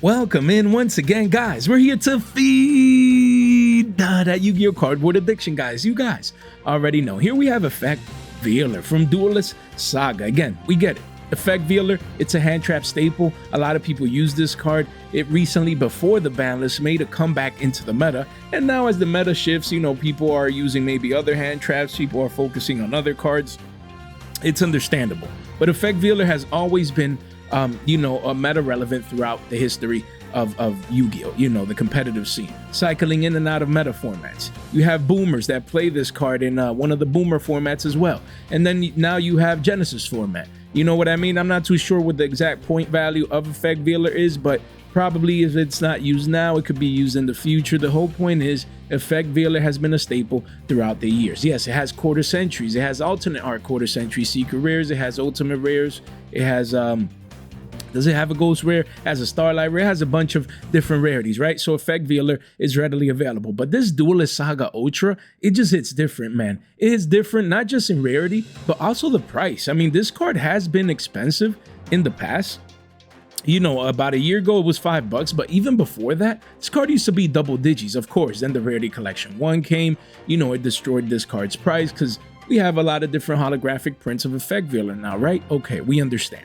Welcome in once again, guys. We're here to feed that Yu-Gi-Oh cardboard addiction, guys. You guys already know. Here we have Effect Veiler from Duelist Saga. Again, we get it. Effect Veiler, it's a hand trap staple. A lot of people use this card. It recently, before the ban list, made a comeback into the meta. And now as the meta shifts, you know, people are using maybe other hand traps. People are focusing on other cards. It's understandable. But Effect Veiler has always been a meta relevant throughout the history of Yu-Gi-Oh, you know, the competitive scene, cycling in and out of meta formats. You have boomers that play this card in one of the boomer formats as well. And then now you have Genesis format. You know what I mean? I'm not too sure what the exact point value of Effect Veiler is, but probably if it's not used now, it could be used in the future. The whole point is Effect Veiler has been a staple throughout the years. Yes, it has quarter centuries. It has alternate art quarter century secret rares. It has ultimate rares. It has does it have a ghost rare? It has a starlight rare. It has a bunch of different rarities, right? So Effect Veiler is readily available. But this Duelist Saga Ultra, it just hits different, man. It is different, not just in rarity, but also the price. I mean, this card has been expensive in the past. You know, about a year ago, it was $5, but even before that, this card used to be double digits, of course. Then the Rarity Collection 1 came, you know, it destroyed this card's price because we have a lot of different holographic prints of Effect Veiler now, right? Okay, we understand.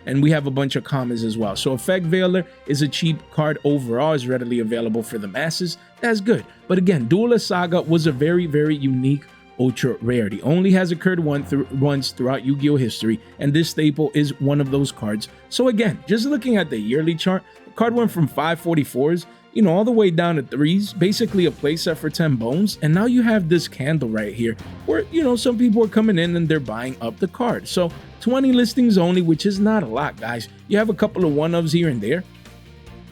And we have a bunch of commons as well. So Effect Veiler is a cheap card overall, is readily available for the masses. That's good. But again, Duelist Saga was a very, very unique ultra rarity. Only has occurred once throughout Yu-Gi-Oh history, and this staple is one of those cards. So again, just looking at the yearly chart, the card went from 544s, you know, all the way down to 3s, basically a playset for 10 bones. And now you have this candle right here where, you know, some people are coming in and they're buying up the card. So 20 listings only, which is not a lot, guys. You have a couple of one-ofs here and there,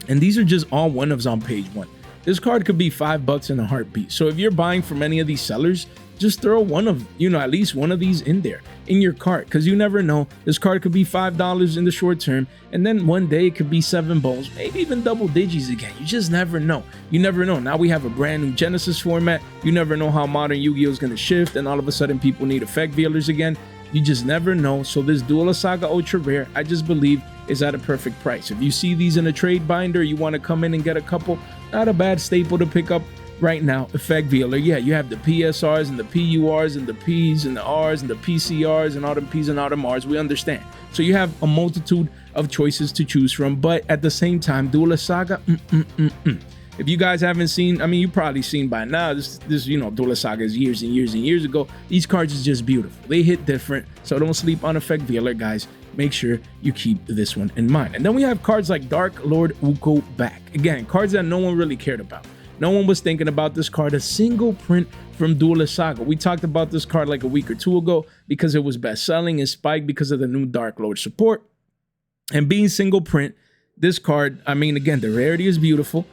and these are just all one-ofs on page 1. This card could be $5 in a heartbeat. So if you're buying from any of these sellers, just throw one of, you know, at least one of these in there in your cart, because you never know. This card could be $5 in the short term, and then one day it could be 7 bones, maybe even double digits again. You just never know. You never know. Now we have a brand new Genesis format. You never know how modern Yu-Gi-Oh is going to shift, and all of a sudden people need Effect Veilers again. You just never know. So this Duelist Saga Ultra Rare, I just believe, is at a perfect price. If you see these in a trade binder, you want to come in and get a couple, not a bad staple to pick up right now. Effect Veiler, yeah, you have the PSRs and the PURs and the Ps and the Rs and the PCRs and all the Ps and all the Rs. We understand. So you have a multitude of choices to choose from, but at the same time, Duelist Saga, If you guys haven't seen, I mean, you've probably seen by now, this you know, Duelist Saga is years and years and years ago. These cards is just beautiful. They hit different, so don't sleep on Effect Veiler, guys. Make sure you keep this one in mind. And then we have cards like Darklord Ukoback. Again, cards that no one really cared about. No one was thinking about this card, a single print from Duelist Saga. We talked about this card like a week or two ago because it was best selling and spiked because of the new Darklord support. And being single print, this card, I mean, again, the rarity is beautiful.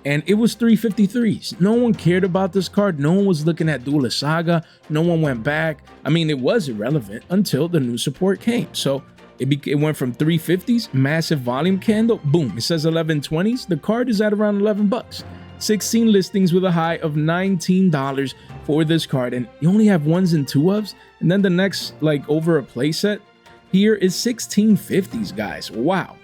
And it was 353s. No one cared about this card. No one was looking at Duelist Saga. No one went back. I mean, it was irrelevant until the new support came. So it went from 350s, massive volume candle, boom, it says 1120s. The card is at around $11. 16 listings with a high of $19 for this card, and you only have 1s and 2ofs. And then the next, like, over a playset here is 1650s, guys. Wow.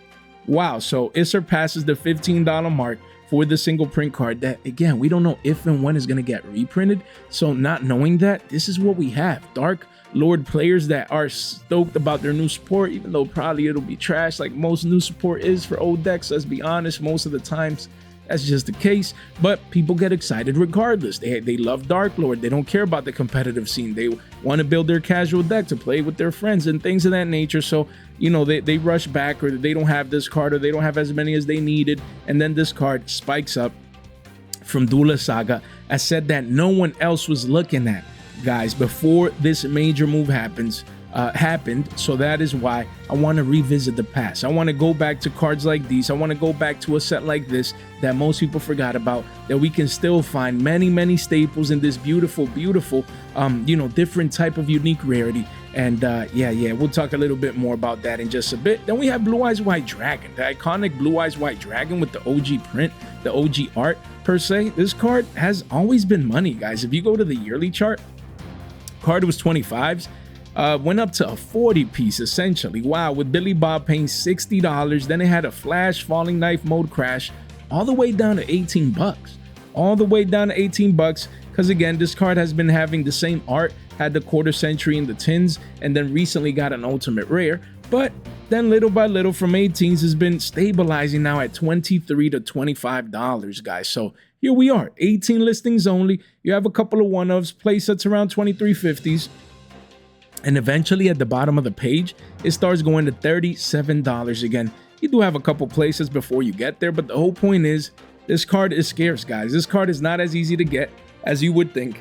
So it surpasses the $15 mark for the single print card that, again, we don't know if and when it's going to get reprinted. So not knowing that, this is what we have. Darklord players that are stoked about their new support, even though probably it'll be trash like most new support is for old decks. Let's be honest, most of the times that's just the case, but people get excited regardless. They love Darklord. They don't care about the competitive scene. They want to build their casual deck to play with their friends and things of that nature. So, you know, they rush back, or they don't have this card, or they don't have as many as they needed. And then this card spikes up from Duelist Saga. I said that no one else was looking at, guys, before this major move happened. So that is why I want to revisit the past. I want to go back to cards like these. I want to go back to a set like this that most people forgot about, that we can still find many staples in this beautiful, you know, different type of unique rarity. And yeah, we'll talk a little bit more about that in just a bit. Then we have Blue Eyes White Dragon, the iconic Blue Eyes White Dragon with the OG print, the OG art per se. This card has always been money, guys. If you go to the yearly chart, card was 25s. went up to a 40 piece essentially. Wow, with Billy Bob paying $60. Then it had a flash falling knife mode crash all the way down to 18 bucks. All the way down to 18 bucks, because again, this card has been having the same art, had the quarter century in the tins, and then recently got an ultimate rare. But then little by little from 18s has been stabilizing now at $23 to $25, guys. So here we are, 18 listings only. You have a couple of one-ofs, play sets around 23.50s. And eventually at the bottom of the page, it starts going to $37 again. You do have a couple places before you get there, but the whole point is this card is scarce, guys. This card is not as easy to get as you would think.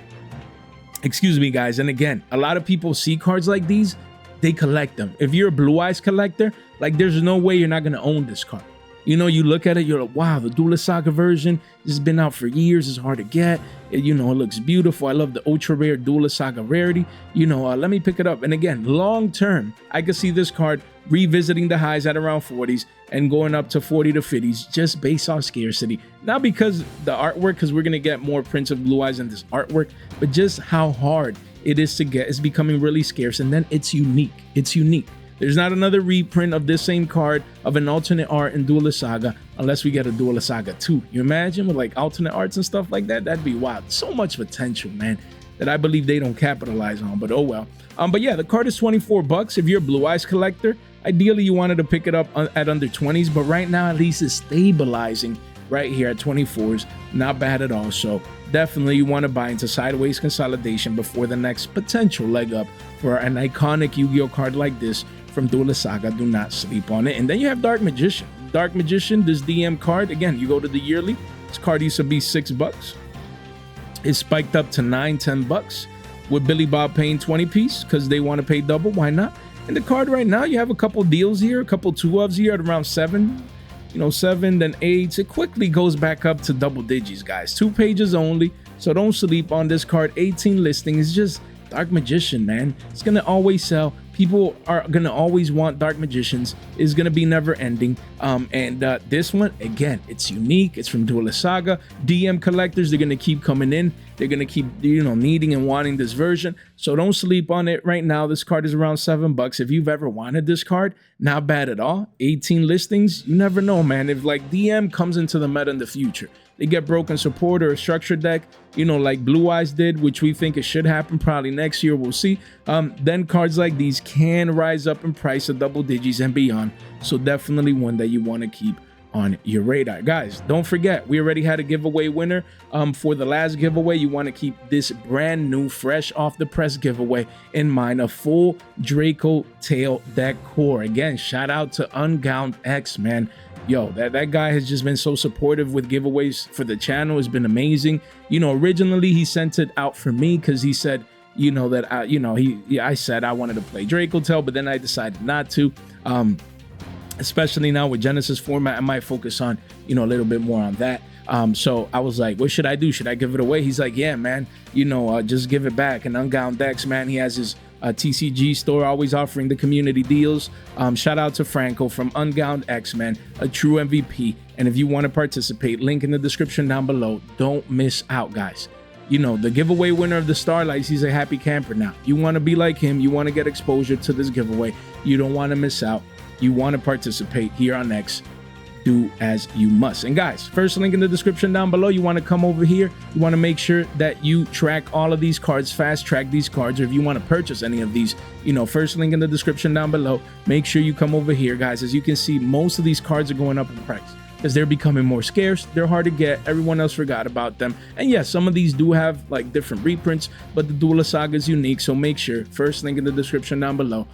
Excuse me, guys. And again, a lot of people see cards like these, they collect them. If you're a Blue Eyes collector, like there's no way you're not going to own this card. You know, you look at it, you're like, wow, the Duelist Saga version, this has been out for years, it's hard to get. You know, it looks beautiful. I love the ultra rare Duelist Saga Rarity. You know, let me pick it up. And again, long term, I could see this card revisiting the highs at around 40s and going up to 40 to 50s just based on scarcity. Not because the artwork, because we're going to get more prints of Blue Eyes in this artwork, but just how hard it is to get. It's becoming really scarce, and then it's unique. It's unique. There's not another reprint of this same card of an alternate art in Duelist Saga unless we get a Duelist Saga 2. You imagine with like alternate arts and stuff like that? That'd be wild. So much potential, man, that I believe they don't capitalize on, but oh well. But yeah, the card is 24 bucks. If you're a Blue Eyes collector, ideally you wanted to pick it up at under 20s, but right now at least it's stabilizing right here at 24s. Not bad at all. So definitely you want to buy into sideways consolidation before the next potential leg up for an iconic Yu-Gi-Oh card like this from Duelist Saga. Do not sleep on it. And then you have Dark Magician. Dark Magician, this DM card, again, you go to the yearly, this card used to be $6. It's spiked up to $9-10 bucks with Billy Bob paying 20 piece because they want to pay double. Why not? And the card right now, you have a couple deals here, a couple 2-ofs here at around 7, you know, 7, then 8. It quickly goes back up to double digits, guys. 2 pages only, so don't sleep on this card. 18 listings. It's just Dark Magician, man. It's going to always sell. People are going to always want Dark Magicians. It's going to be never ending. This one, again, it's unique. It's from Duelist Saga. DM collectors, they're going to keep coming in. They're going to keep, you know, needing and wanting this version. So don't sleep on it right now. This card is around $7. If you've ever wanted this card, not bad at all. 18 listings. You never know, man. If like DM comes into the meta in the future, they get broken support or a structured deck, you know, like Blue Eyes did, which we think it should happen probably next year. We'll see. Then cards like these can rise up in price of double digits and beyond. So definitely one that you want to keep on your radar. Guys, don't forget, we already had a giveaway winner for the last giveaway. You want to keep this brand new, fresh off the press giveaway in mind, a full Draco tail deck core. Again, shout out to Ungowned X, man. Yo, that guy has just been so supportive with giveaways for the channel. It's been amazing. You know, originally he sent it out for me because he said, you know, that I said I wanted to play Draco Tail, but then I decided not to. Especially now with Genesis format, I might focus on, you know, a little bit more on that. So I was like, what should I do? Should I give it away? He's like, yeah, man, you know, just give it back. And Ungowned X, man, he has his TCG store, always offering the community deals. Shout out to Franco from Ungowned X, man, a true MVP. And if you want to participate, link in the description down below. Don't miss out, guys. You know, the giveaway winner of the Starlights, he's a happy camper now. You want to be like him. You want to get exposure to this giveaway. You don't want to miss out. You want to participate here on X. Do as you must. And guys, first link in the description down below. You want to come over here. You want to make sure that you track all of these cards, fast track these cards, or if you want to purchase any of these, you know, first link in the description down below. Make sure you come over here, guys. As you can see, most of these cards are going up in price because they're becoming more scarce. They're hard to get. Everyone else forgot about them. And yes, some of these do have like different reprints, but the Duelist Saga is unique. So make sure, first link in the description down below.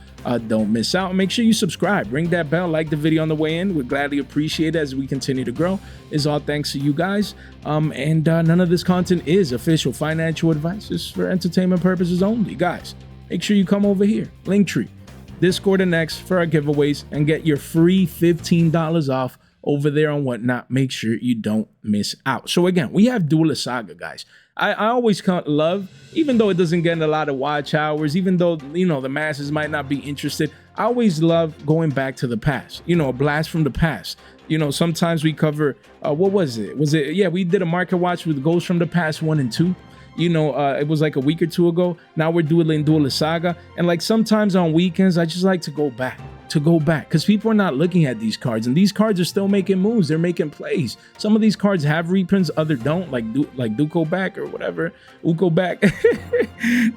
Don't miss out. Make sure you subscribe, ring that bell, like the video on the way in. We'd gladly appreciate it as we continue to grow. It's all thanks to you guys. None of this content is official financial advice. It's for entertainment purposes only. Guys, make sure you come over here, Linktree, Discord and X for our giveaways, and get your free $15 off over there on whatnot. Make sure you don't miss out. So again, we have Duelist Saga, guys. I always love, even though it doesn't get a lot of watch hours, even though, you know, the masses might not be interested, I always love going back to the past, you know, a blast from the past. You know, sometimes we cover, what was it? Yeah, we did a market watch with Ghosts from the Past 1 and 2. You know, it was like a week or two ago. Now we're dueling Duelist Saga. And like sometimes on weekends, I just like to go back because people are not looking at these cards, and these cards are still making moves. They're making plays. Some of these cards have reprints, other don't, like Ukoback or whatever. Ukoback.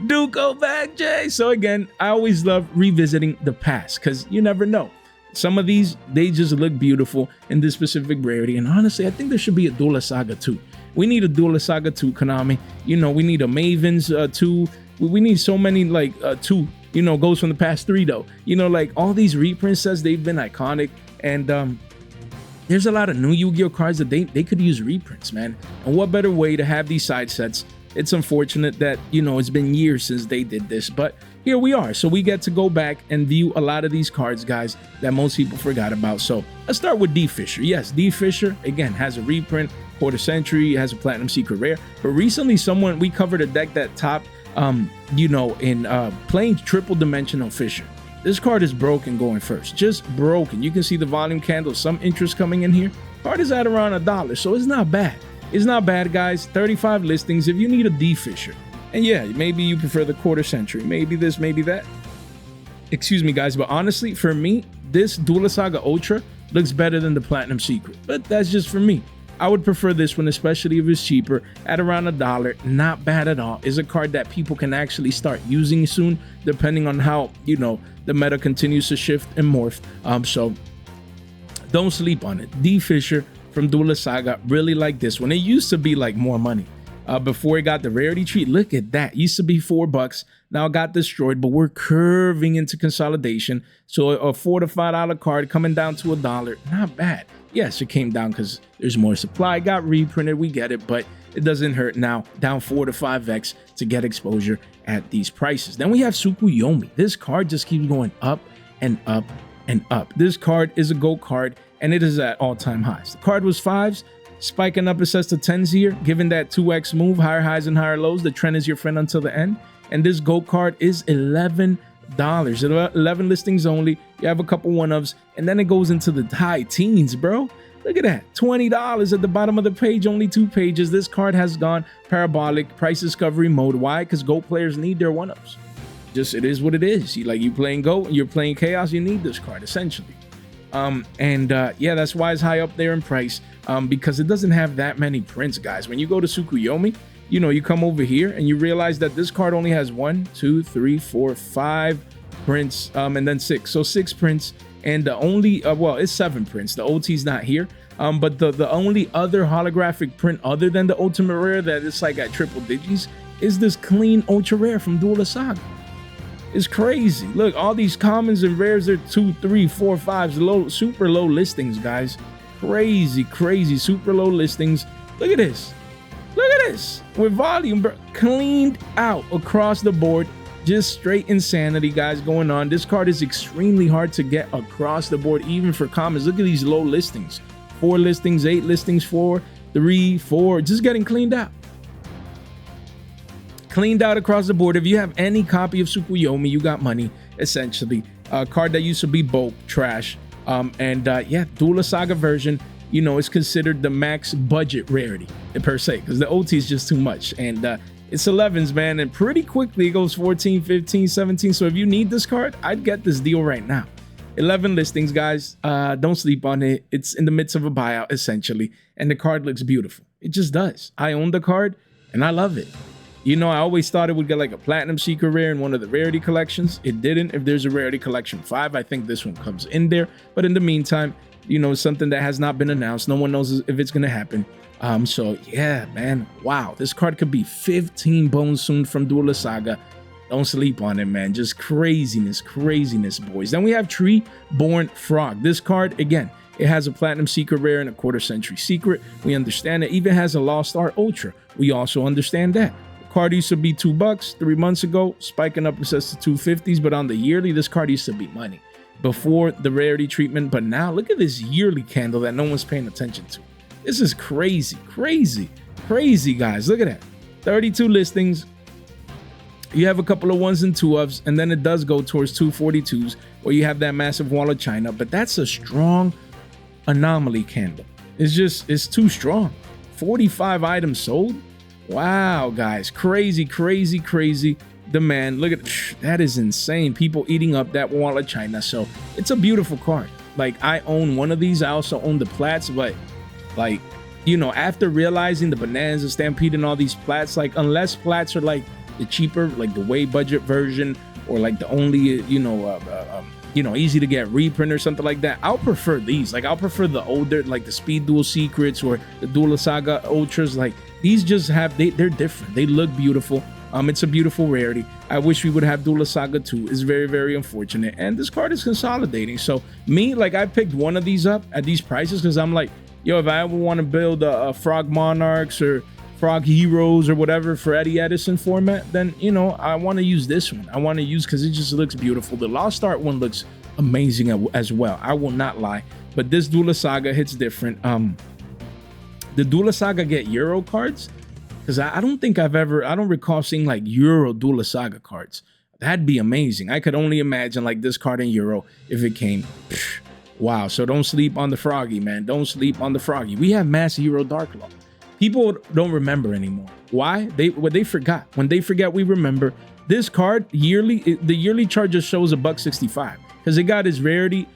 Ukoback, Jay. So again, I always love revisiting the past because you never know. Some of these, they just look beautiful in this specific rarity. And honestly, I think there should be a Duelist Saga 2. We need a Duelist Saga 2, Konami. You know, we need a Maven's 2. We need so many, like, 2. You know, goes from the past 3, though. You know, like, all these reprints sets, they've been iconic. And there's a lot of new Yu-Gi-Oh cards that they could use reprints, man. And what better way to have these side sets? It's unfortunate that, you know, it's been years since they did this, but here we are. So we get to go back and view a lot of these cards, guys, that most people forgot about. So let's start with Fissure. Yes, Fissure, again, has a reprint, quarter century, has a platinum secret rare. But recently we covered a deck that topped, you know, in playing triple dimensional Fissure. This card is broken going first, just broken. You can see the volume candle, some interest coming in here. Card is at around $1, so it's not bad. It's not bad, guys. 35 listings if you need a Fissure. And yeah, maybe you prefer the quarter century. Maybe this, maybe that. Excuse me, guys. But honestly, for me, this Duelist Saga Ultra looks better than the Platinum Secret. But that's just for me. I would prefer this one, especially if it's cheaper at around $1. Not bad at all. It's a card that people can actually start using soon, depending on how, you know, the meta continues to shift and morph. So don't sleep on it. Fissure from Duelist Saga, really like this one. It used to be like more money before it got the rarity treat. Look at that. It used to be $4. Now it got destroyed, but we're curving into consolidation. So a $4 to $5 card coming down to $1. Not bad. Yes, it came down because there's more supply. Got reprinted. We get it, but it doesn't hurt now. Down 4 to 5x to get exposure at these prices. Then we have Tsukuyomi. This card just keeps going up and up and up. This card is a GOAT card, and it is at all-time highs. The card was 5s, spiking up, it says, to 10s here. Given that 2x move, higher highs and higher lows, the trend is your friend until the end. And this GOAT card is $11. 11 listings only. You have a couple one-ofs, and then it goes into the high teens, bro. Look at that. $20 at the bottom of the page, only 2 pages. This card has gone parabolic, price discovery mode. Why? Because GOAT players need their one-ups. Just, it is what it is. You playing GOAT, you're playing Chaos, you need this card, essentially. Yeah, that's why it's high up there in price, because it doesn't have that many prints, guys. When you go to Tsukuyomi, you know, you come over here and you realize that this card only has 1, 2, 3, 4, 5 prints, and then 6. So 6 prints, and the only, well, it's 7 prints. The OT's not here. But the only other holographic print other than the ultimate rare that is like at triple digits is this clean ultra rare from Duelist Saga. It's crazy. Look, all these commons and rares are 2, 3, 4, 5s, low, super low listings, guys. Crazy, crazy, super low listings. Look at this. Look at this. With volume, bro, cleaned out across the board. Just straight insanity, guys, going on. This card is extremely hard to get across the board, even for commons. Look at these low listings. 4 listings, 8 listings, 4, 3, 4, just getting cleaned out. Cleaned out across the board. If you have any copy of Tsukuyomi, you got money, essentially. A card that used to be bulk trash. Yeah, Duelist Saga version, you know, is considered the max budget rarity per se, because the OT is just too much. And it's 11s, man, and pretty quickly it goes 14, 15, 17. So if you need this card, I'd get this deal right now. 11 listings, guys. Don't sleep on it. It's in the midst of a buyout, essentially, and the card looks beautiful. It just does. I own the card, and I love it. You know, I always thought it would get like a platinum secret rare in one of the rarity collections. It didn't. If there's a rarity collection 5, I think this one comes in there. But in the meantime, you know, something that has not been announced. No one knows if it's going to happen. So yeah, man. Wow. This card could be 15 bones soon from Duelist Saga. Don't sleep on it, man. Just craziness, craziness, boys. Then we have Treeborn Frog. This card, again, it has a platinum secret rare and a quarter century secret. We understand it. Even has a Lost Art Ultra. We also understand that. Card used to be $2 3 months ago, spiking up, it says, to 250s, but on the yearly, this card used to be money before the rarity treatment. But now look at this yearly candle that no one's paying attention to. This is crazy, crazy, crazy, guys. Look at that. 32 listings. You have a couple of 1s and 2s, and then it does go towards 242s, where you have that massive wall of China. But that's a strong anomaly candle. It's too strong. 45 items sold. Wow, guys, crazy, crazy, crazy demand. Look at that, is insane. People eating up that wall of China. So it's a beautiful card. Like, I own one of these. I also own the plats, but like, you know, after realizing the Bonanza, Stampede, and all these plats, like, unless plats are like the cheaper, like the way budget version, or like the only, you know, easy to get reprint or something like that, I'll prefer these. Like, I'll prefer the older, like the Speed Duel Secrets or the Duelist Saga Ultras. Like, these just have, they're different. They look beautiful. It's a beautiful rarity. I wish we would have Duelist Saga 2. It's very, very unfortunate. And this card is consolidating. So me, like, I picked one of these up at these prices because I'm like, yo, if I ever want to build a Frog Monarchs or Frog Heroes or whatever for Eddie Edison format, then, you know, I want to use this one. I want to use, because it just looks beautiful. The Lost Art one looks amazing as well. I will not lie. But this Duelist Saga hits different. The Duelist Saga get Euro cards, because I don't think I don't recall seeing like Euro Duelist Saga cards. That'd be amazing. I could only imagine like this card in Euro if it came. Wow. So don't sleep on the Froggy, man. Don't sleep on the Froggy. We have Mass Hero Darklord. People don't remember anymore. Why? They forgot. When they forget, we remember. This card yearly, the yearly chart just shows $1.65 because it got its rarity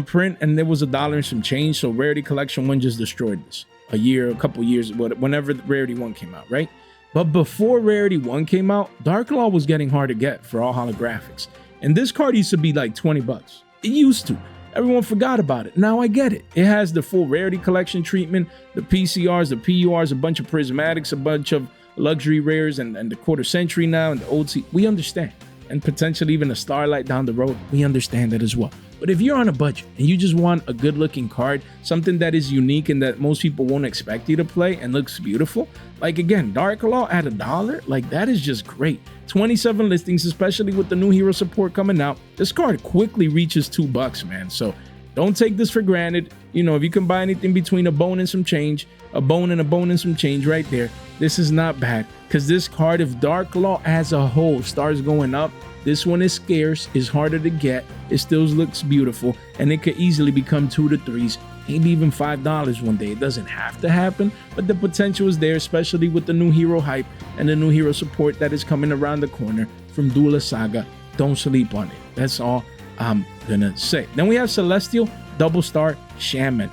print, and there was $1 and some change. So Rarity Collection 1 just destroyed this. A couple years, whenever Rarity 1 came out, right? But before Rarity 1 came out, Darklord was getting hard to get for all holographics. And this card used to be like $20. It used to. Everyone forgot about it. Now I get it. It has the full Rarity Collection treatment, the PCRs, the PURs, a bunch of prismatics, a bunch of luxury rares, and the quarter century now, and the old C. We understand. And potentially even a Starlight down the road. We understand that as well. But if you're on a budget and you just want a good looking card, something that is unique and that most people won't expect you to play and looks beautiful, like again, Darklord at $1, like that is just great. 27 listings, especially with the new hero support coming out. This card quickly reaches $2, man. So don't take this for granted. You know, if you can buy anything between a bone and some change, a bone and some change right there, this is not bad. Because this card, if Darklord as a whole starts going up, this one is scarce, is harder to get, it still looks beautiful, and it could easily become 2 to 3s, maybe even $5 one day. It doesn't have to happen, but the potential is there, especially with the new hero hype and the new hero support that is coming around the corner from Duelist Saga. Don't sleep on it. That's all I'm gonna say. Then we have Celestial Double Star Shaman.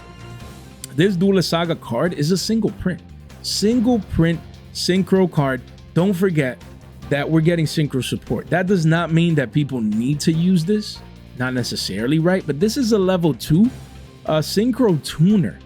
This Duelist Saga card is a single print synchro card. Don't forget that we're getting synchro support. That does not mean that people need to use this, not necessarily, right? But this is a level 2 synchro tuner.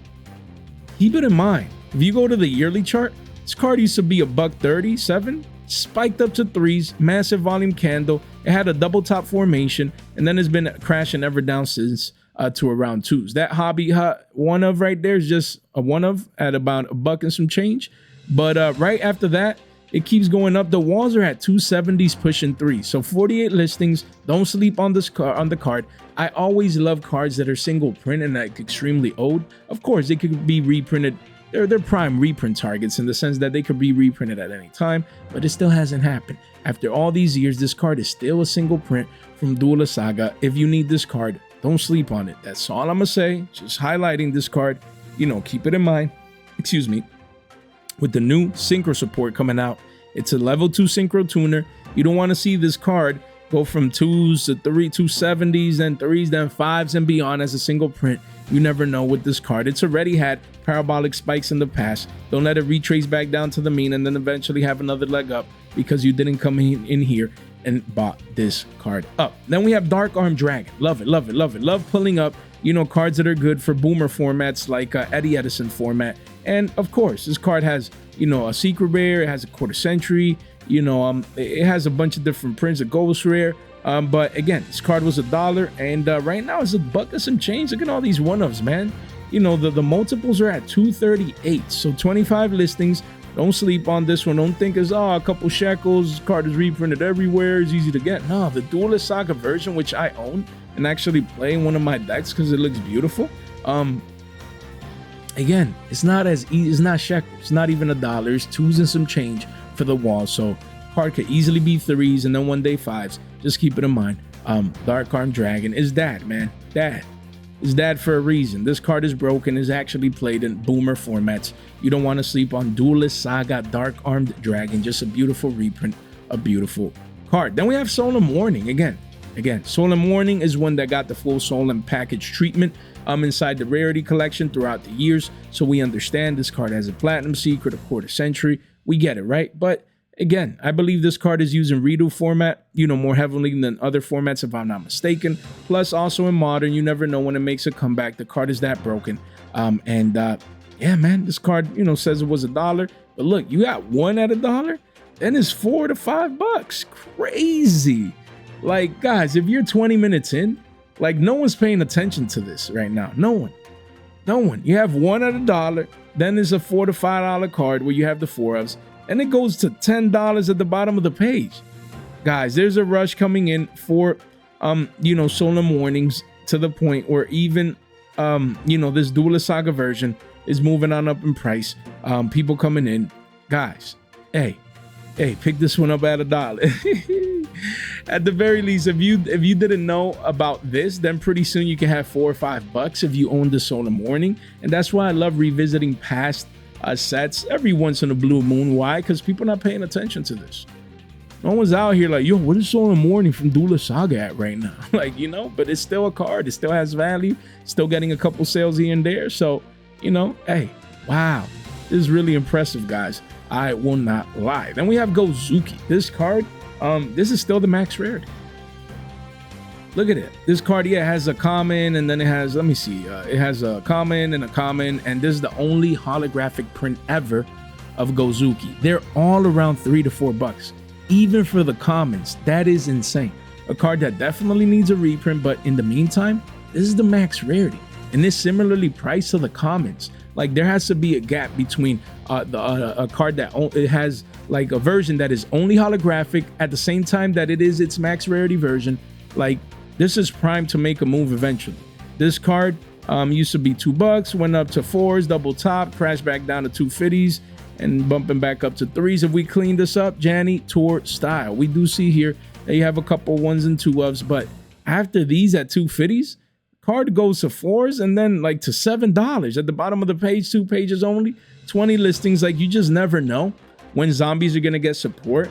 Keep it in mind. If you go to the yearly chart, this card used to be $1.37, spiked up to 3s, massive volume candle. It had a double top formation, and then it's been crashing ever down since to around 2s. That hobby one of right there is just a one of at about $1 and some change. But right after that, it keeps going up. The walls are at 270s pushing 3. So 48 listings. Don't sleep on this on the card. I always love cards that are single print and like extremely old. Of course, they could be reprinted. They're prime reprint targets in the sense that they could be reprinted at any time, but it still hasn't happened. After all these years, this card is still a single print from Duelist Saga. If you need this card, don't sleep on it. That's all I'm gonna say. Just highlighting this card. You know, keep it in mind. Excuse me. With the new synchro support coming out, it's a level 2 synchro tuner. You don't want to see this card go from 2s to 270s, then 3s, then 5s and beyond as a single print. You never know with this card. It's already had parabolic spikes in the past. Don't let it retrace back down to the mean and then eventually have another leg up because you didn't come in here and bought this card up. Then we have Dark Arm Dragon. Love it, love it, love it. Love pulling up, you know, cards that are good for boomer formats like Eddie Edison format. And of course, this card has, you know, a secret rare. It has a quarter century. You know, it has a bunch of different prints, a ghost rare. But again, this card was $1, and right now it's $1 and some change. Look at all these one-ofs, man. You know, the multiples are at 238. So 25 listings. Don't sleep on this one. Don't think it's a couple shekels. Card is reprinted everywhere. It's easy to get. No, the Duelist Saga version, which I own and actually play in one of my decks because it looks beautiful. Again, it's not as easy. It's not shekels. It's not even $1. It's 2s and some change for the wall. So card could easily be 3s and then one day 5s. Just keep it in mind. Dark Arm Dragon is that, man. That. is that for a reason. This card is broken, is actually played in boomer formats. You don't want to sleep on Duelist, Saga, Dark Armed Dragon. Just a beautiful reprint, a beautiful card. Then we have Solemn Warning again. Solemn Warning is one that got the full Solemn package treatment inside the Rarity collection throughout the years. So we understand this card has a Platinum Secret, a Quarter Century. We get it, right? But again, I believe this card is used in redo format, more heavily than other formats, if I'm not mistaken. Plus, also in modern, you never know when it makes a comeback. The card is that broken. Yeah, man, this card, says it was $1. But look, you got one at $1, then it's $4 to $5. Crazy. Like, guys, if you're 20 minutes in, like, no one's paying attention to this right now. No one. You have one at $1, then there's a $4 to $5 card where you have the 4 ofs. And it goes to $10 at the bottom of the page. Guys, there's a rush coming in for, Solemn Warnings, to the point where even, this Duelist Saga version is moving on up in price. People coming in. Guys, hey, pick this one up at $1. At the very least, if you didn't know about this, then pretty soon you can have $4 or $5 if you own the Solemn Warning. And that's why I love revisiting past sets every once in a blue moon. Why? Because people are not paying attention to this. No one's out here like, yo, what is Solemn Warning from Duelist Saga at right now? Like, but it's still a card. It still has value. Still getting a couple sales here and there. So, hey, wow. This is really impressive, guys. I will not lie. Then we have Gozuki. This card, this is still the max rarity. Look at it. This card, has a common, and then it has, let me see. It has a common, and this is the only holographic print ever of Gozuki. They're all around $3 to $4. Even for the commons, that is insane. A card that definitely needs a reprint, but in the meantime, this is the max rarity. And it's similarly priced to the commons. Like, there has to be a gap between a card that it has, like, a version that is only holographic at the same time that it is its max rarity version. Like, this is primed to make a move eventually. This card used to be $2, went up to 4s, double top, crashed back down to 250s, and bumping back up to 3s. If we clean this up, Janny Tour style, we do see here that you have a couple 1s and 2 ofs, but after these at 250s, card goes to 4s and then like to $7 at the bottom of the page, 2 pages only, 20 listings. Like, you just never know when zombies are gonna get support,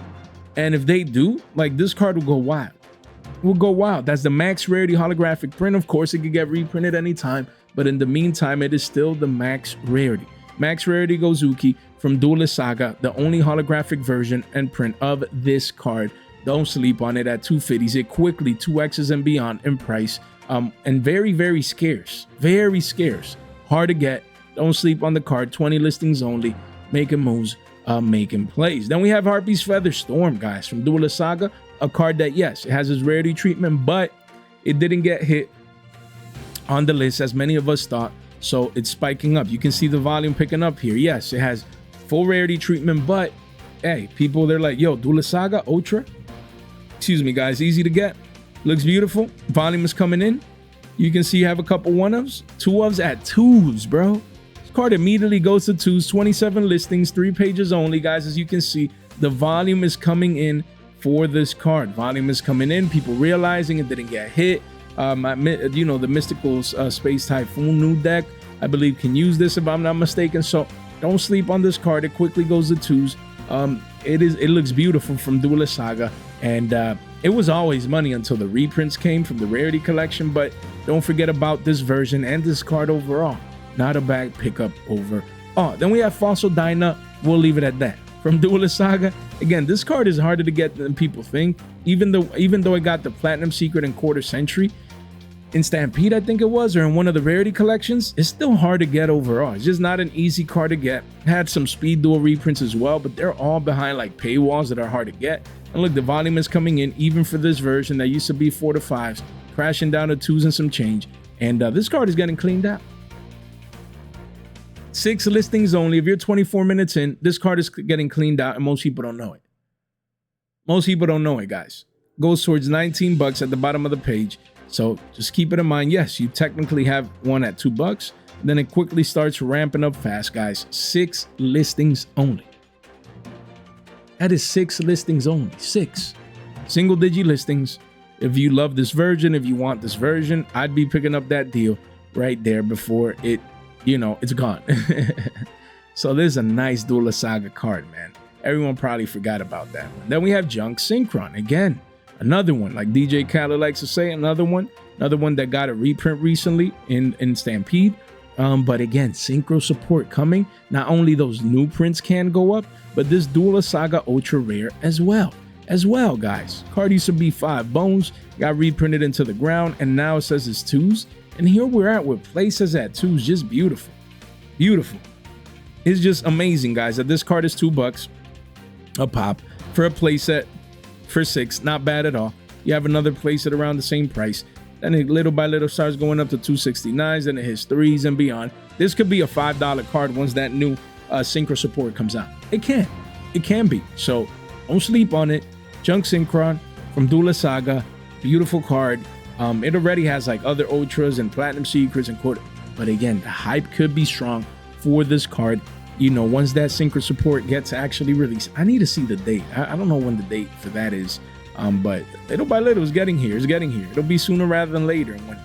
and if they do, like, this card will go wild. That's the max rarity holographic print. Of course, it could get reprinted anytime, but in the meantime, it is still the max rarity. Max rarity Gozuki from Duelist Saga, the only holographic version and print of this card. Don't sleep on it at 250s. It quickly 2x's and beyond in price, and very, very scarce. Very scarce. Hard to get. Don't sleep on the card. 20 listings only. Making moves, making plays. Then we have Harpie's Feather Storm, guys, from Duelist Saga. A card that, yes, it has its rarity treatment, but it didn't get hit on the list as many of us thought. So it's spiking up. You can see the volume picking up here. Yes, it has full rarity treatment, but hey, people, they're like, yo, Duelist Saga Ultra. Excuse me, guys. Easy to get. Looks beautiful. Volume is coming in. You can see you have a couple 1-ofs, 2 ofs at 2s, bro. This card immediately goes to 2s, 27 listings, 3 pages only, guys. As you can see, the volume is coming in for this card. Volume is coming in. People realizing it didn't get hit. The Mystical Space Typhoon new deck, I believe, can use this if I'm not mistaken. So don't sleep on this card. It quickly goes to 2s. It looks beautiful from Duelist Saga, and it was always money until the reprints came from the Rarity collection. But don't forget about this version and this card overall. Not a bad pickup overall. Then we have Fossil Dyna. We'll leave it at that. From Duelist Saga, again, this card is harder to get than people think. Even though it got the Platinum Secret and Quarter Century in Stampede, I think it was, or in one of the Rarity collections, it's still hard to get overall. It's just not an easy card to get. Had some Speed Duel reprints as well, but they're all behind like paywalls that are hard to get. And look, the volume is coming in even for this version that used to be 4 to 5s, crashing down to 2s and some change. And this card is getting cleaned out. 6 listings only. If you're 24 minutes in, this card is getting cleaned out, and most people don't know it. Most people don't know it, guys. Goes towards $19 at the bottom of the page. So just keep it in mind. Yes, you technically have one at $2. Then it quickly starts ramping up fast, guys. 6 listings only. That is 6 listings only. 6 single-digit listings. If you love this version, if you want this version, I'd be picking up that deal. right there before it, you know, it's gone. So there's a nice Duelist Saga card, man. Everyone probably forgot about that one. Then we have Junk Synchron. Again, another one, like DJ Khaled likes to say, another one that got a reprint recently in Stampede. But again, synchro support coming. Not only those new prints can go up, but this Duelist Saga Ultra Rare as well, guys. Card used to be 5 bones, got reprinted into the ground, and now it says it's 2s. And here we're at with places at 2s. Just beautiful. Beautiful. It's just amazing, guys, that this card is $2 a pop for a playset for 6. Not bad at all. You have another playset around the same price. Then it little by little starts going up to 269s, and it hits 3s and beyond. This could be a $5 card once that new synchro support comes out. It can be. So don't sleep on it. Junk Synchron from Duelist Saga, beautiful card. It already has like other ultras and platinum secrets and quote, but again, the hype could be strong for this card. You know, once that synchro support gets actually released, I need to see the date. I don't know when the date for that is. But little by little, it's getting here. It'll be sooner rather than later. And when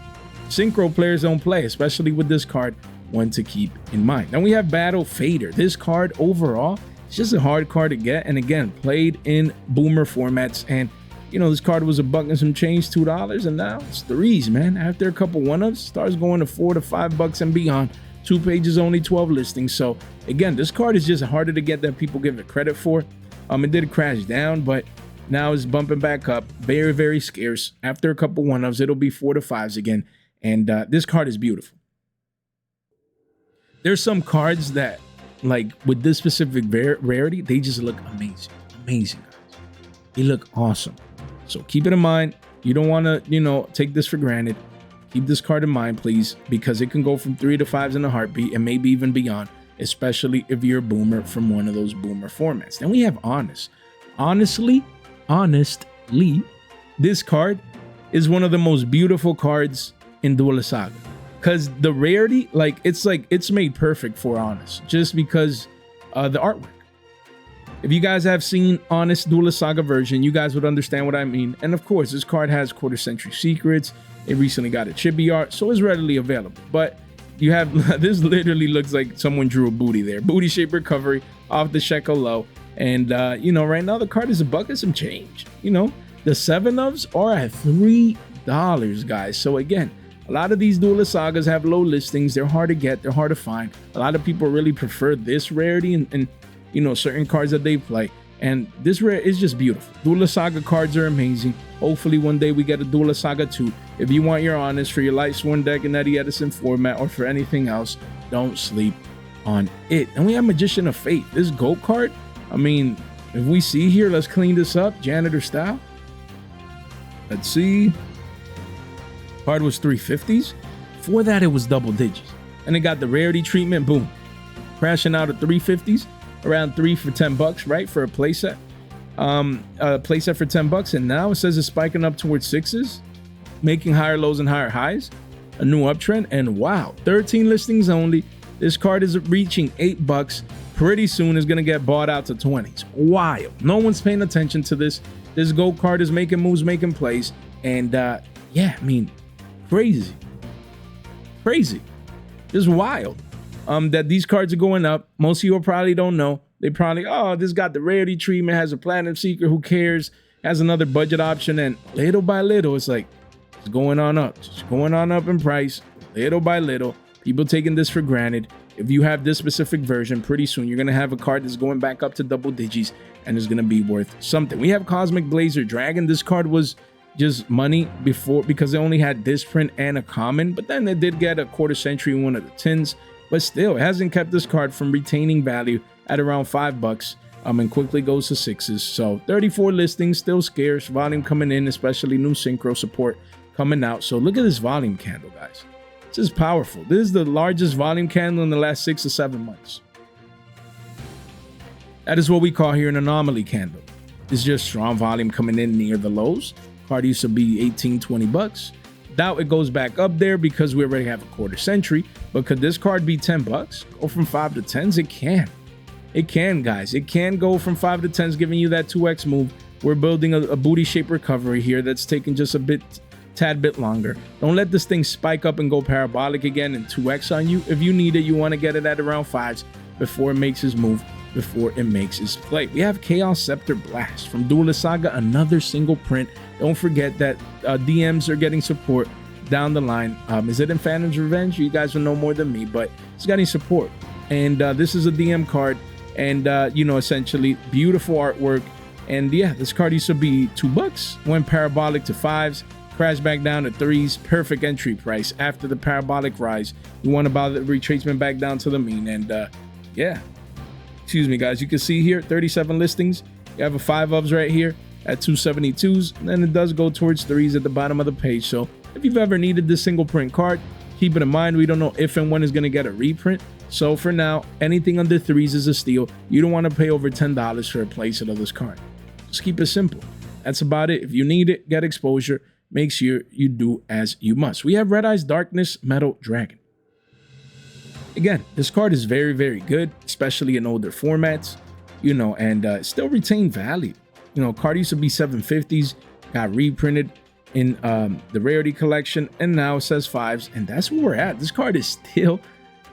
synchro players don't play, especially with this card, one to keep in mind. Then we have Battle Fader. This card overall, it's just a hard card to get. And again, played in boomer formats. And you know, this card was $1 and some change, $2, and now it's 3s, man. After a couple one-ups, starts going to $4 to $5 and beyond. 2 pages, only 12 listings. So again, this card is just harder to get than people give it credit for. It did crash down, but now it's bumping back up. Very, very scarce. After a couple one-ups, it'll be 4 to 5s again. And this card is beautiful. There's some cards that, like with this specific rarity, they just look amazing. Amazing, guys. They look awesome. So keep it in mind. You don't want to, you know, take this for granted. Keep this card in mind, please, because it can go from 3 to 5s in a heartbeat and maybe even beyond, especially if you're a boomer from one of those boomer formats. Then we have Honest. Honestly, this card is one of the most beautiful cards in Duelist Saga, because the rarity, it's made perfect for Honest, just because the artwork. If you guys have seen Honest Duelist Saga version, you guys would understand what I mean. And of course, this card has quarter century secrets. It recently got a chibi art, so it's readily available. But you have, this literally looks like someone drew a booty there. Booty shape recovery off the shekel low. And, you know, right now the card is $1 and some change. You know, the 7-ofs are at $3, guys. So again, a lot of these Duelist Sagas have low listings. They're hard to get. They're hard to find. A lot of people really prefer this rarity and you know, certain cards that they play. And this rare is just beautiful. Duelist Saga cards are amazing. Hopefully one day we get a Duelist Saga 2. If you want your Honest for your Light Sworn deck in Eddie Edison format or for anything else, don't sleep on it. And we have Magician of Fate. This gold card, I mean, if we see here, let's clean this up, janitor style. Let's see. Card was 350s. Before that, it was double digits. And it got the rarity treatment, boom. Crashing out at 350s. Around 3 for $10, right? For a playset. A playset for $10. And now it says it's spiking up towards 6s, making higher lows and higher highs. A new uptrend. And wow, 13 listings only. This card is reaching $8. Pretty soon is going to get bought out to 20s. Wild. No one's paying attention to this. This gold card is making moves, making plays. And yeah, I mean, crazy. Just wild. That these cards are going up. Most of you probably don't know. They probably, oh, this got the rarity treatment, has a platinum secret, who cares? Has another budget option, and little by little, it's like, it's going on up. It's going on up in price, little by little. People taking this for granted. If you have this specific version, pretty soon you're gonna have a card that's going back up to double digits and is gonna be worth something. We have Cosmic Blazar Dragon. This card was just money before because it only had this print and a common, but then it did get a quarter century one of the tins. But still, it hasn't kept this card from retaining value at around $5 and quickly goes to 6s. So 34 listings, still scarce, volume coming in, especially new synchro support coming out. So look at this volume candle, guys. This is powerful. This is the largest volume candle in the last 6 to 7 months. That is what we call here an anomaly candle. It's just strong volume coming in near the lows. Card used to be $18, $20. Doubt it goes back up there because we already have a quarter century. But could this card be $10? Go from 5 to 10s? It can. It can, guys. It can go from 5 to 10s, giving you that 2x move. We're building a booty shape recovery here that's taking just a bit tad bit longer. Don't let this thing spike up and go parabolic again and 2x on you. If you need it, you want to get it at around 5s before it makes his move, before it makes his play. We have Chaos Scepter Blast from Duelist Saga, another single print. Don't forget that DMs are getting support down the line. Is it in Phantom's Revenge? You guys will know more than me, but it's getting support. And this is a DM card, and you know, essentially beautiful artwork. And yeah, this card used to be $2, went parabolic to 5s, crashed back down to 3s. Perfect entry price after the parabolic rise. You want about the retracement back down to the mean. And yeah, excuse me guys, you can see here 37 listings. You have a 5 ofs right here at 272s, and then it does go towards 3s at the bottom of the page. So if you've ever needed this single print card, keep it in mind, we don't know if and when it's going to get a reprint. So for now, anything under 3s is a steal. You don't want to pay over $10 for a playset of this card. Just keep it simple. That's about it. If you need it, get exposure. Make sure you do as you must. We have Red Eyes Darkness Metal Dragon. Again, this card is very, very good, especially in older formats, you know, and still retain value. You know, card used to be 750s, got reprinted in the Rarity collection, and now it says 5s, and that's where we're at. This card is still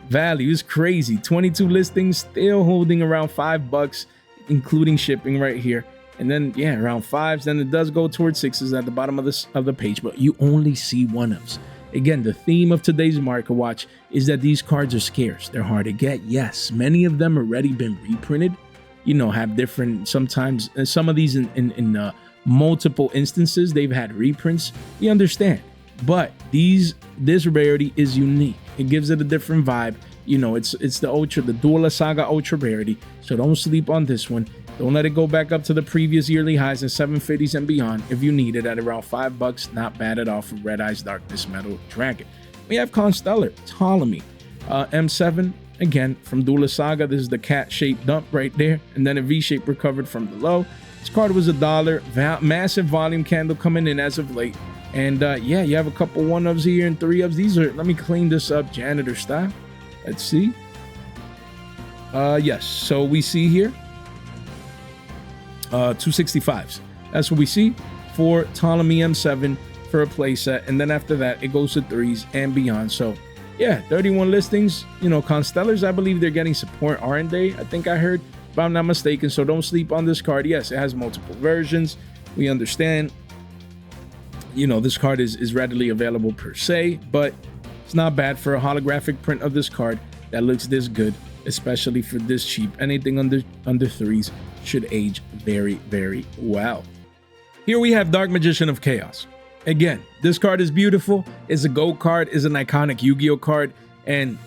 value. It's crazy. 22 listings, still holding around $5, including shipping right here. And then, yeah, around 5s. Then it does go towards 6s at the bottom of the page, but you only see 1ofs. Again, the theme of today's market watch is that these cards are scarce. They're hard to get. Yes, many of them already been reprinted. You know, have different, sometimes, some of these in multiple instances, they've had reprints. We understand. But this rarity is unique. It gives it a different vibe. You know, it's the Duelist Saga Ultra Rarity. So don't sleep on this one. Don't let it go back up to the previous yearly highs in 750s and beyond. If you need it at around $5, not bad at all for Red Eyes Darkness Metal Dragon. We have Constellar Ptolemy M7, again from Duelist Saga. This is the cat-shaped dump right there, and then a V-shape recovered from the low. This card was $1. Massive volume candle coming in as of late. And yeah, you have a couple 1ofs here and 3ofs. These are, let me clean this up janitor style. Let's see. Yes, so we see here 265s. That's what we see for Ptolemy M7 for a playset, and then after that it goes to 3s and beyond. So yeah, 31 listings. You know, Constellars, I believe they're getting support, aren't they? I think I heard, if I'm not mistaken. So don't sleep on this card. Yes, it has multiple versions. We understand. You know, this card is readily available per se, but it's not bad for a holographic print of this card that looks this good, especially for this cheap. Anything under 3s should age very, very well. Here we have Dark Magician of Chaos. Again, this card is beautiful. It's a gold card, is an iconic Yu-Gi-Oh card, and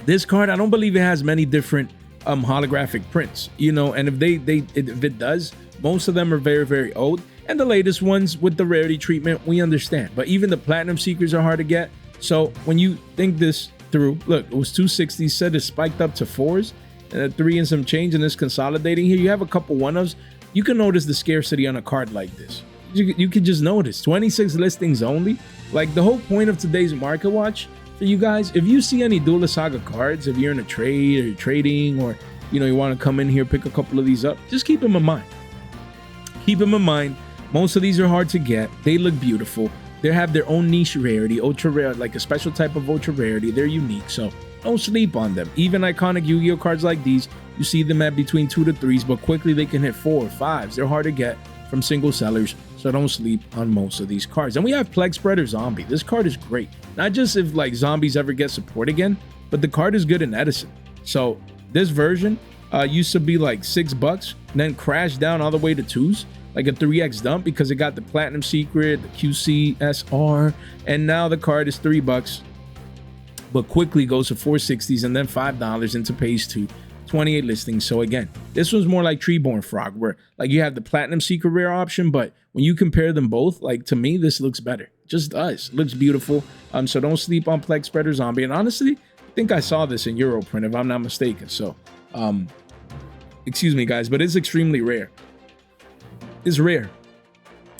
this card, I don't believe it has many different holographic prints, you know, and if it does, most of them are very, very old, and the latest ones with the rarity treatment, we understand, but even the platinum seekers are hard to get. So when you think this through, look, it was 260, said it spiked up to 4s, and 3 and some change, and it's consolidating here. You have a couple 1ofs. You can notice the scarcity on a card like this. You can just notice 26 listings only. Like, the whole point of today's market watch for you guys, if you see any Duelist Saga cards, if you're in a trade or you're trading, or you know, you want to come in here, pick a couple of these up, just keep them in mind. Keep them in mind. Most of these are hard to get. They look beautiful. They have their own niche rarity, ultra rare, like a special type of ultra rarity. They're unique, so don't sleep on them. Even iconic Yu-Gi-Oh cards like these, you see them at between 2 to 3s, but quickly they can hit 4 or 5s. They're hard to get from single sellers, so don't sleep on most of these cards. And we have Plaguespreader Zombie. This card is great. Not just if like zombies ever get support again, but the card is good in Edison. So this version used to be like $6, then crashed down all the way to 2s, like a 3x dump, because it got the Platinum Secret, the QCSR, and now the card is $3, but quickly goes to 460s and then $5 into page 2. 28 listings. So again, this one's more like Treeborn Frog, where like you have the Platinum Secret rare option, but when you compare them both, like to me, this looks better. It just does. It looks beautiful. So don't sleep on Plaguespreader Zombie. And honestly, I think I saw this in Europrint, if I'm not mistaken. So excuse me guys, but it's extremely rare. It's rare.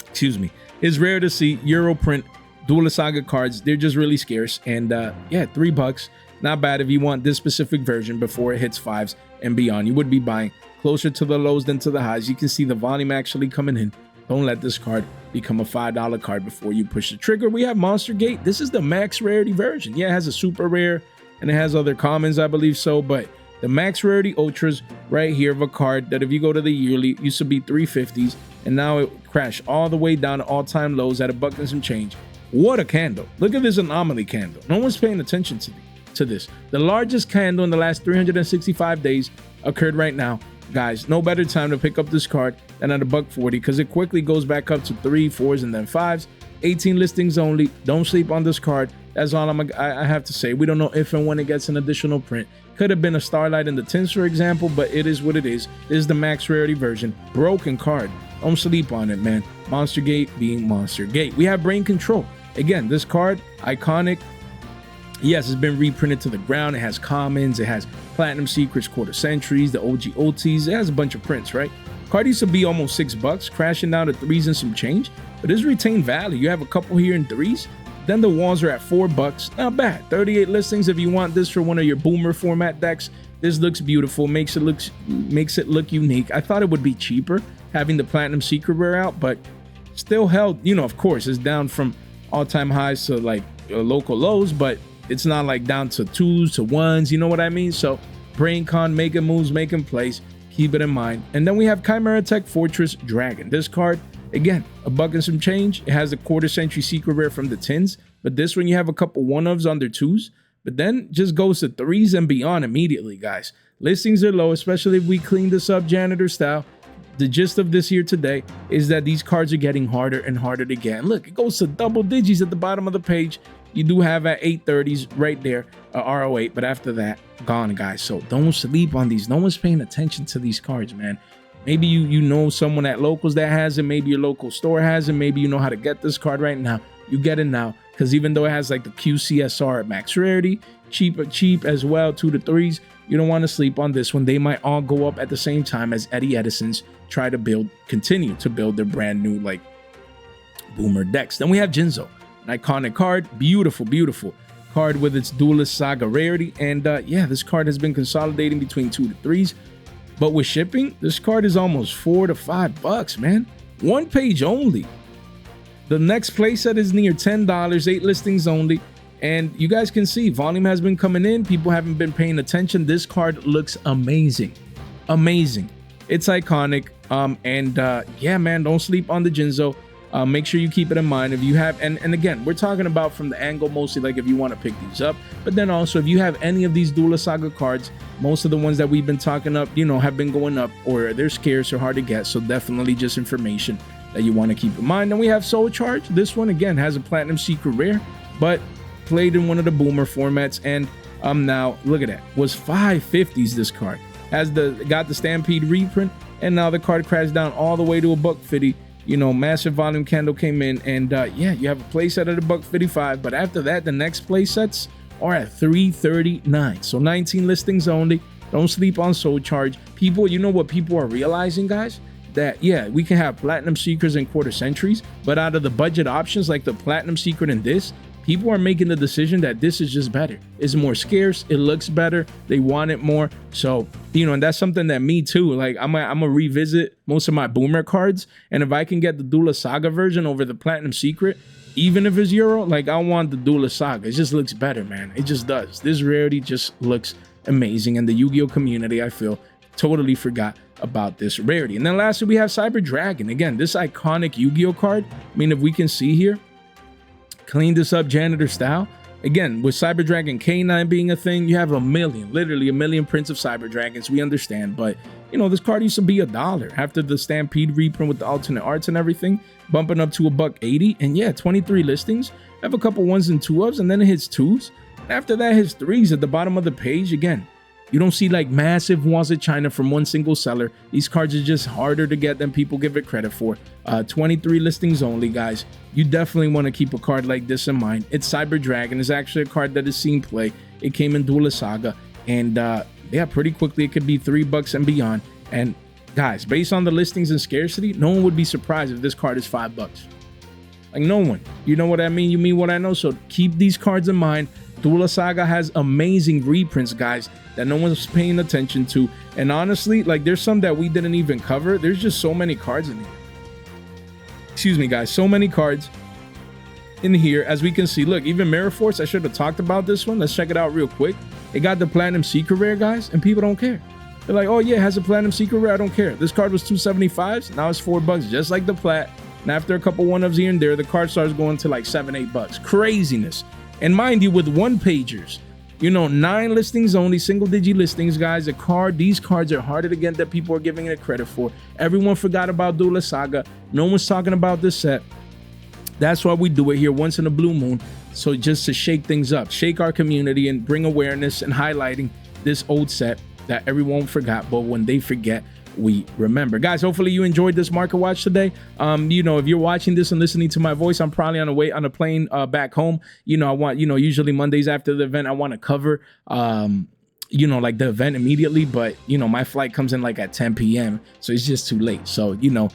Excuse me. It's rare to see Europrint Duelist Saga cards. They're just really scarce. And yeah, $3. Not bad if you want this specific version before it hits 5s and beyond. You would be buying closer to the lows than to the highs. You can see the volume actually coming in. Don't let this card become a $5 card before you push the trigger. We have Monster Gate. This is the max rarity version. Yeah, it has a super rare and it has other commons, I believe so, but the max rarity ultras right here of a card that if you go to the yearly used to be 350s and now it crashed all the way down to all-time lows at $1 and some change. What a candle. Look at this anomaly candle. No one's paying attention to this. The largest candle in the last 365 days occurred right now. Guys, no better time to pick up this card than at $1.40 because it quickly goes back up to 3s, 4s, and then 5s. 18 listings only. Don't sleep on this card. That's all I have to say. We don't know if and when it gets an additional print. Could have been a Starlight in the tints, for example, but it is what it is. This is the max rarity version. Broken card. Don't sleep on it, man. Monster Gate being Monster Gate. We have Brain Control. Again, this card, iconic. Yes, it's been reprinted to the ground. It has commons. It has Platinum Secrets, Quarter Centuries, the OG OTs. It has a bunch of prints, right? Card used to be almost $6, crashing down to 3s and some change. But it's retained value. You have a couple here in 3s. Then the walls are at $4. Not bad. 38 listings if you want this for one of your boomer format decks. This looks beautiful. Makes it look unique. I thought it would be cheaper having the Platinum Secret Rare out, but still held, you know, of course, it's down from all-time highs to like local lows, but it's not like down to 2s to 1s, you know what I mean? So BrainCon, making moves, making plays, keep it in mind. And then we have Chimeratech Fortress Dragon. This card, again, $1 and some change. It has a Quarter Century Secret Rare from the tins, but this one you have a couple 1-ofs under 2s, but then just goes to 3s and beyond immediately, guys. Listings are low, especially if we clean this up janitor style. The gist of this here today is that these cards are getting harder and harder to get. And look, it goes to double digits at the bottom of the page. You do have at 830s right there, RO8, but after that, gone, guys. So don't sleep on these. No one's paying attention to these cards, man. Maybe you know someone at locals that has it. Maybe your local store has it. Maybe you know how to get this card right now. You get it now, because even though it has like the QCSR at max rarity, cheap as well, 2 to 3s, you don't want to sleep on this one. They might all go up at the same time as Eddie Edison's try to continue to build their brand new like boomer decks. Then we have Jinzo, an iconic card, beautiful card with its Duelist Saga rarity. And yeah, this card has been consolidating between 2 to 3s, but with shipping, this card is almost $4 to $5, man. 1 page only. The next playset is near $10, 8 listings only. And you guys can see volume has been coming in. People haven't been paying attention. This card looks amazing. It's iconic. Yeah, man, don't sleep on the Jinzo. Make sure you keep it in mind if you have, and again, we're talking about from the angle mostly like if you want to pick these up, but then also if you have any of these Duelist Saga cards, most of the ones that we've been talking up, you know, have been going up or they're scarce or hard to get. So definitely just information that you want to keep in mind. Then we have Soul Charge. This one again has a Platinum Secret Rare, but played in one of the boomer formats. And now look at that, was 550s. This card got the Stampede reprint, and now the card crashed down all the way to $1.50. You know, massive volume candle came in, and yeah, you have a playset at $1.55, but after that, the next playsets are at $339. So 19 listings only. Don't sleep on Soul Charge. People, you know what people are realizing, guys? That, yeah, we can have Platinum Secrets and Quarter Centuries, but out of the budget options like the Platinum Secret and this, people are making the decision that this is just better. It's more scarce. It looks better. They want it more. So, you know, and that's something that me too, like I'm gonna revisit most of my boomer cards. And if I can get the Duelist Saga version over the Platinum Secret, even if it's Euro, like I want the Duelist Saga. It just looks better, man. It just does. This rarity just looks amazing. And the Yu-Gi-Oh community, I feel, totally forgot about this rarity. And then lastly, we have Cyber Dragon. Again, this iconic Yu-Gi-Oh card. I mean, if we can see here, clean this up janitor style. Again, with Cyber Dragon K9 being a thing, you have literally a million prints of Cyber Dragons. We understand, but you know, this card used to be $1 after the Stampede reprint with the alternate arts and everything, bumping up to $1.80. And yeah, 23 listings. Have a couple 1s and 2-ofs, and then it hits 2s. After that, it hits 3s at the bottom of the page. Again, you don't see like massive walls of China from one single seller. These cards are just harder to get than people give it credit for. 23 listings only, guys. You definitely want to keep a card like this in mind. It's Cyber Dragon. It's actually a card that is seen play. It came in Duelist Saga, and yeah, pretty quickly it could be $3 and beyond. And guys, based on the listings and scarcity, no one would be surprised if this card is $5. Like no one. You know what I mean? You mean what I know. So keep these cards in mind. Duelist Saga has amazing reprints, guys, that no one's paying attention to. And honestly, like there's some that we didn't even cover. There's just so many cards in here. excuse me, guys, so many cards in here. As we can see, look, even Mirror Force, I should have talked about this one. Let's check it out real quick. It got the Platinum Secret Rare, guys, and people don't care. They're like, oh yeah, it has a Platinum Secret Rare, I don't care. This card was $275, now it's $4, just like the Plat. And after a couple one-ups here and there, the card starts going to like $7-8. Craziness. And mind you, with one-pagers, you know, 9 listings only, single-digit listings, guys. These cards are harder to get than people are giving it credit for. Everyone forgot about Duelist Saga. No one's talking about this set. That's why we do it here once in a blue moon. So just to shake things up, shake our community and bring awareness and highlighting this old set that everyone forgot, but when they forget, we remember. Guys, hopefully you enjoyed this market watch today. You know, if you're watching this and listening to my voice, I'm probably on a plane back home. You know, I want, you know, usually Mondays after the event, I want to cover you know, like the event immediately, but you know, my flight comes in like at 10 p.m. so it's just too late. So, you know,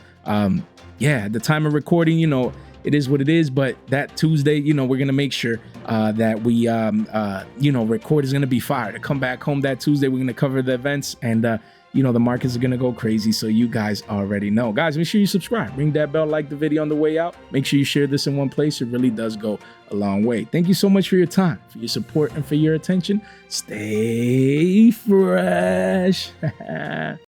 yeah, the time of recording, you know, it is what it is, but that Tuesday, you know, we're gonna make sure that we you know, record is gonna be fire. To come back home that Tuesday, we're gonna cover the events, and you know, the markets are gonna go crazy, so you guys already know. Guys, make sure you subscribe, ring that bell, like the video on the way out. Make sure you share this in one place. It really does go a long way. Thank you so much for your time, for your support, and for your attention. Stay fresh.